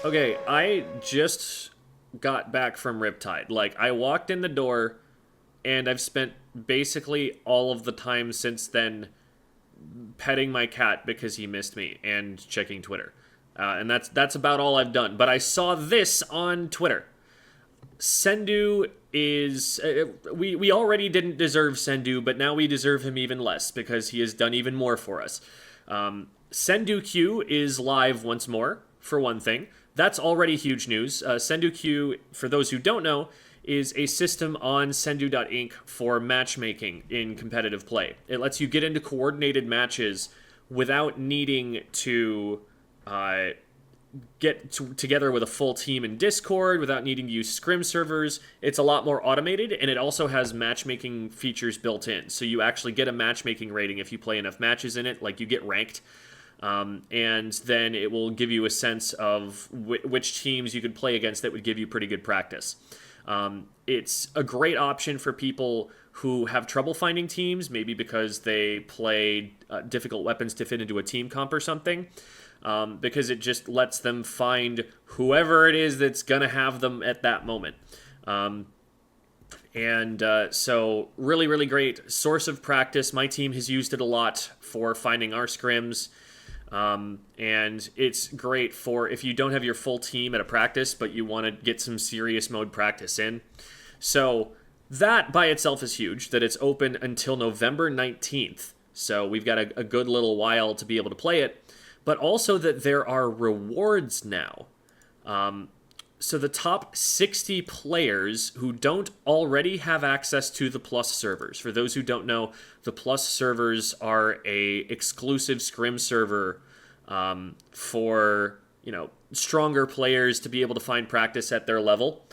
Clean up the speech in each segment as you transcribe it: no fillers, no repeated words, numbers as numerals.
Okay, I just got back from Riptide. Like, I walked in the door, and I've spent basically all of the time since then petting my cat because he missed me and checking Twitter. And that's about all I've done. But I saw this on Twitter. SendouQ is... we already didn't deserve SendouQ, but now we deserve him even less because he has done even more for us. SendouQ is live once more, for one thing. That's already huge news. SendouQ, for those who don't know, is a system on SendouInc for matchmaking in competitive play. It lets you get into coordinated matches without needing to together with a full team in Discord, without needing to use scrim servers. It's a lot more automated, and it also has matchmaking features built in. So you actually get a matchmaking rating if you play enough matches in it, like you get ranked. And then it will give you a sense of which teams you could play against that would give you pretty good practice. It's a great option for people who have trouble finding teams, maybe because they play difficult weapons to fit into a team comp or something, because it just lets them find whoever it is that's going to have them at that moment. So really, really great source of practice. My team has used it a lot for finding our scrims. And it's great for if you don't have your full team at a practice, but you want to get some serious mode practice in. So that by itself is huge, that it's open until November 19th. So we've got a good little while to be able to play it, but also that there are rewards now. So the top 60 players who don't already have access to the Plus servers. For those who don't know, the Plus servers are a exclusive scrim server for, stronger players to be able to find practice at their level.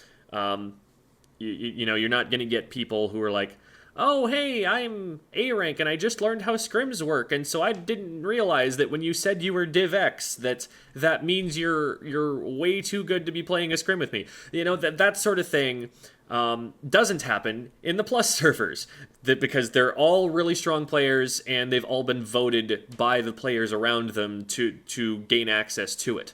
You're not going to get people who are like, oh, hey, I'm A rank and I just learned how scrims work, and so I didn't realize that when you said you were Div X, that means you're way too good to be playing a scrim with me. That sort of thing doesn't happen in the Plus servers, because they're all really strong players and they've all been voted by the players around them to gain access to it.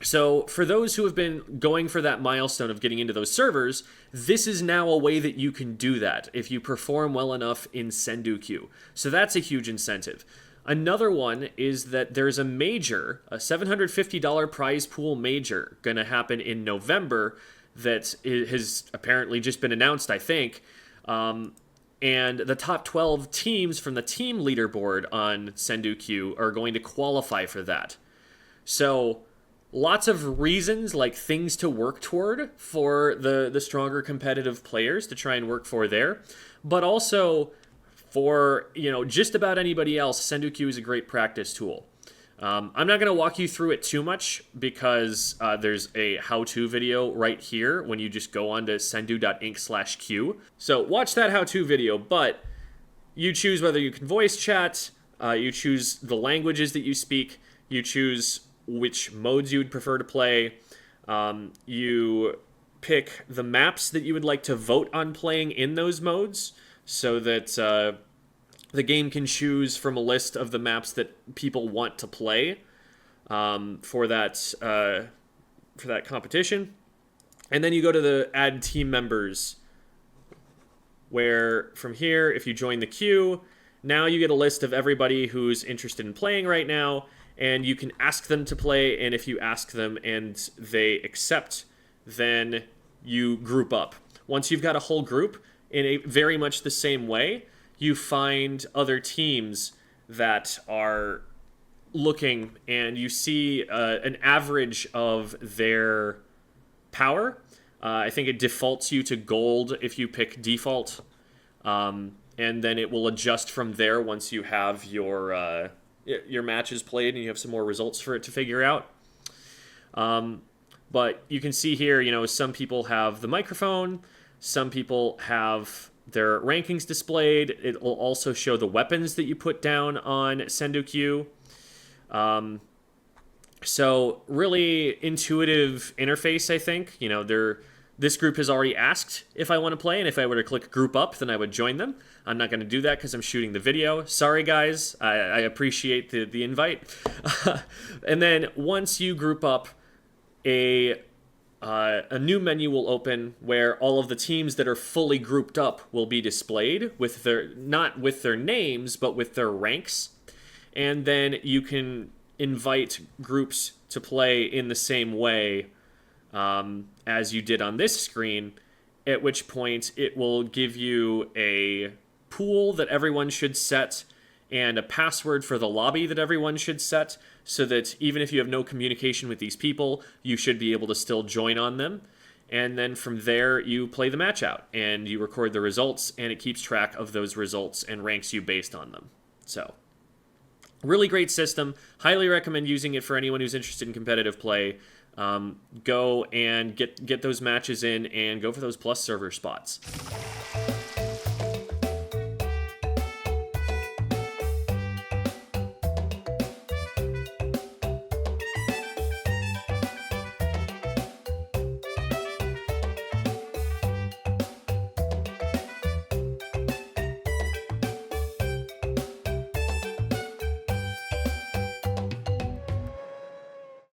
So for those who have been going for that milestone of getting into those servers, this is now a way that you can do that if you perform well enough in SendouQ. So that's a huge incentive. Another one is that there's a major, a $750 prize pool major, going to happen in November that has apparently just been announced, I think. And the top 12 teams from the team leaderboard on SendouQ are going to qualify for that. So lots of reasons, like things to work toward for the stronger competitive players to try and work for there. But also for, just about anybody else, SendouQ is a great practice tool. I'm not going to walk you through it too much because there's a how-to video right here when you just go on to sendou.inc/q. So watch that how-to video, but you choose whether you can voice chat, you choose the languages that you speak, you choose which modes you would prefer to play. You pick the maps that you would like to vote on playing in those modes so that the game can choose from a list of the maps that people want to play for that competition. And then you go to the add team members, where from here, if you join the queue, now you get a list of everybody who's interested in playing right now, and you can ask them to play, and if you ask them and they accept, then you group up. Once you've got a whole group, in a very much the same way, you find other teams that are looking, and you see an average of their power. I think it defaults you to gold if you pick default, and then it will adjust from there once you have your matches played and you have some more results for it to figure out. But you can see here, some people have the microphone, some people have their rankings displayed. It will also show the weapons that you put down on SendouQ. So really intuitive interface, I think. This group has already asked if I want to play, and if I were to click group up, then I would join them. I'm not going to do that because I'm shooting the video. Sorry, guys. I appreciate the invite. And then once you group up, a new menu will open where all of the teams that are fully grouped up will be displayed with not with their names, but with their ranks. And then you can invite groups to play in the same way as you did on this screen, at which point it will give you a pool that everyone should set and a password for the lobby that everyone should set, so that even if you have no communication with these people, you should be able to still join on them. And then from there, you play the match out, and you record the results, and it keeps track of those results and ranks you based on them. So, really great system. Highly recommend using it for anyone who's interested in competitive play. Go and get those matches in and go for those plus server spots.